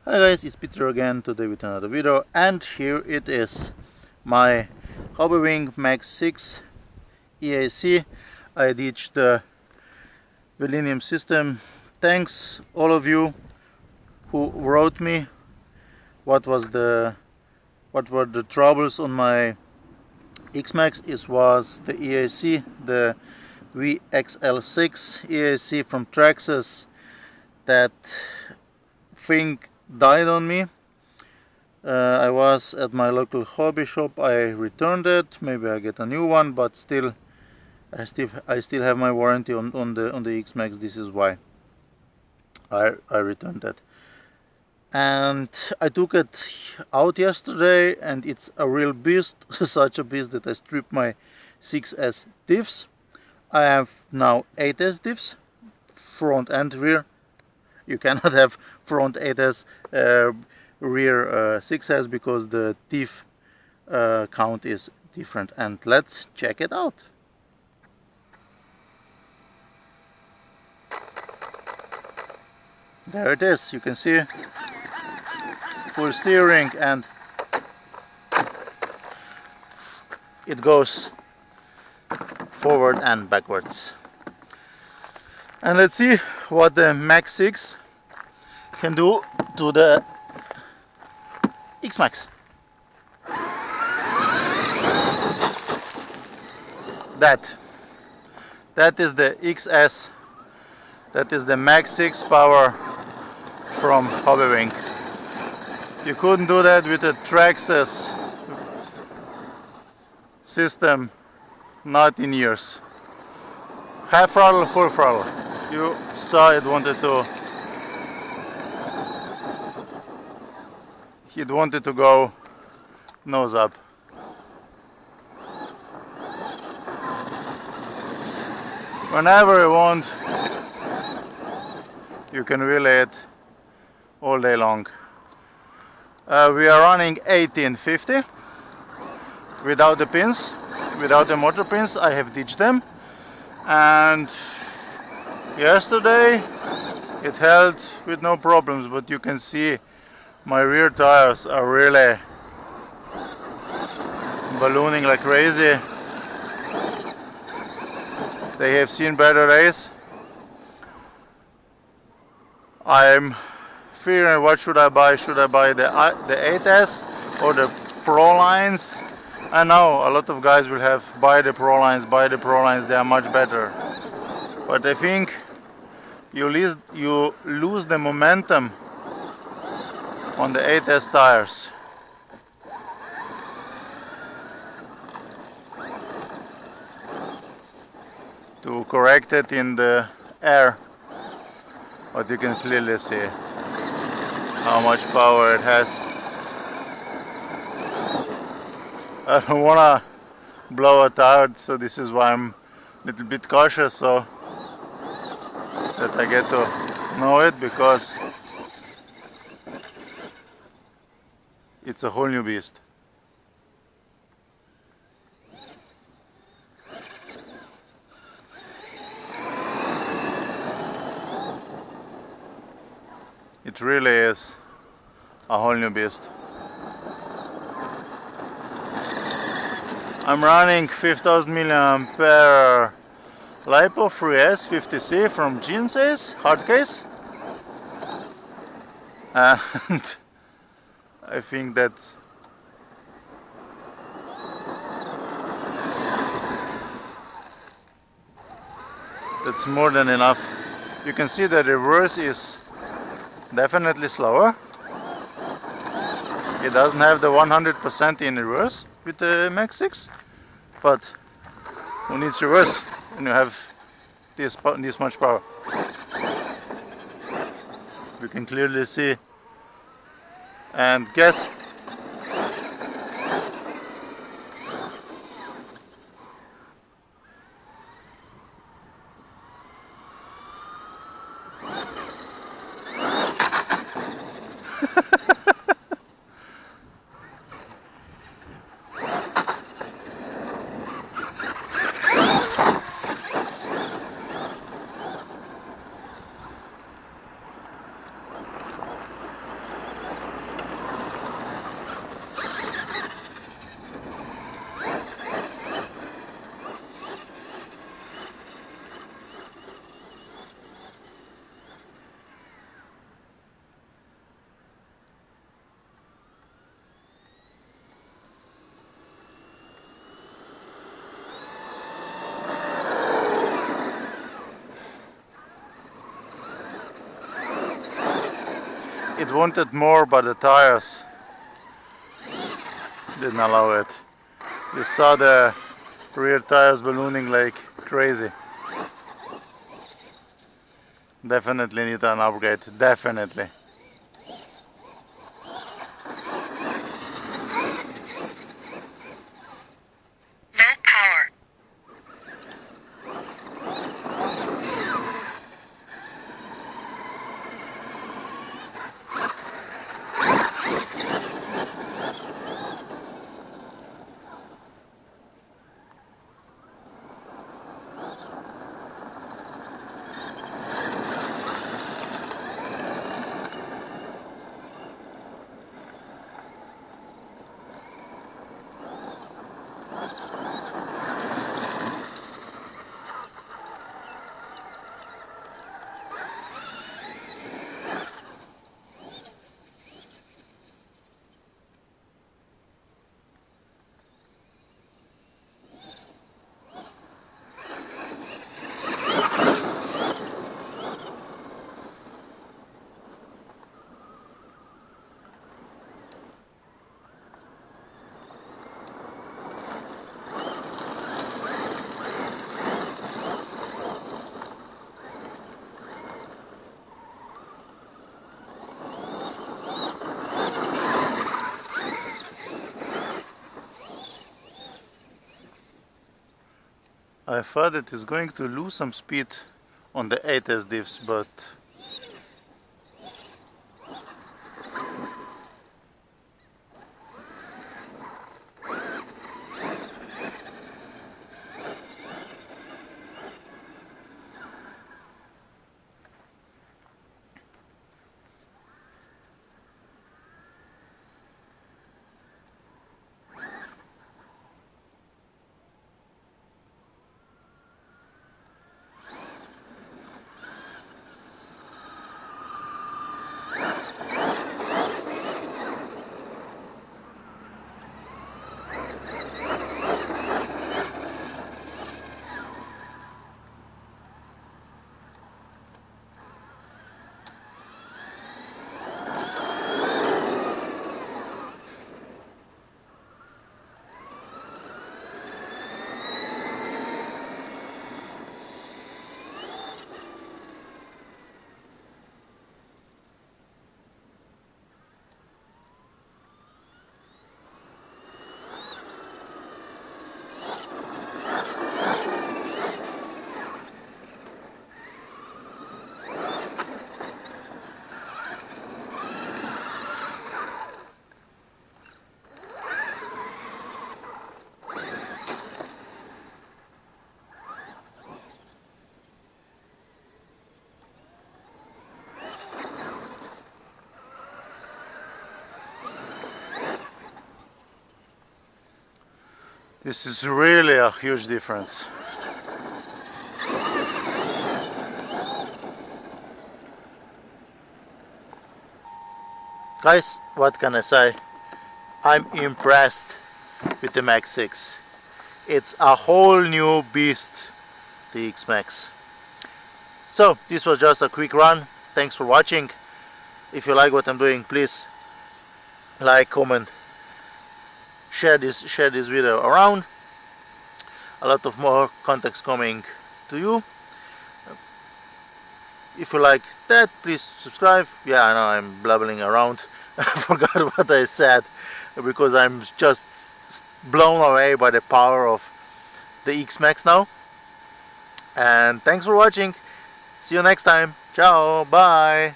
Hi guys, it's Peter again, today with another video, and here it is, my Hobbywing MAX6 ESC. I ditched the Velinium system. Thanks all of you who wrote me what were the troubles on my X-Maxx. It was the ESC, the VXL6 ESC from Traxxas. That thing died on me. I was at my local hobby shop. I returned it. Maybe I get a new one, but still, I still have my warranty on the X-Maxx. This is why I returned it. And I took it out yesterday, and it's a real beast. Such a beast that I stripped my 6S diffs. I have now 8S diffs, front and rear. You cannot have front 8S, rear 6S, because the diff count is different. And let's check it out. There it is. You can see full steering, and it goes forward and backwards. And let's see what the MAX6 can do to the X-Maxx. That is the XS. That is the MAX6 power from Hobbywing. You couldn't do that with a Traxxas system, not in years. Half throttle, full throttle. You saw it wanted to go nose up. Whenever you want, you can relay it all day long. We are running 1850 without the pins, without the motor pins. I have ditched them, and yesterday it held with no problems, but you can see my rear tires are really ballooning like crazy. They have seen better days. I'm fearing, what should I buy? Should I buy the 8S or the Pro lines? I know a lot of guys will have buy the Pro lines, they are much better. But I think you lose the momentum on the 8S tires. To correct it in the air, but you can clearly see how much power it has. I don't wanna blow a tire, so this is why I'm a little bit cautious, so that I get to know it, because it's a whole new beast. It really is a whole new beast. I'm running 5000 mAh LiPo 3S 50C from Jeansays hard case, and I think that's more than enough. You can see that the reverse is definitely slower. It doesn't have the 100% in reverse with the MAX6, but who needs reverse when you have this much power? You can clearly see, and guess It wanted more, but the tires didn't allow it. You saw the rear tires ballooning like crazy. Definitely need an upgrade, definitely. Low power. I thought it is going to lose some speed on the 8S diffs, but this is really a huge difference. Guys, what can I say? I'm impressed with the MAX6. It's a whole new beast, the X-Maxx. So this was just a quick run. Thanks for watching. If you like what I'm doing, please like, comment, share this video around. A lot of more contacts coming to you. If you like that, please subscribe. Yeah, I know I'm blabbling around. I forgot what I said because I'm just blown away by the power of the X-Maxx now. And thanks for watching. See you next time. Ciao, bye.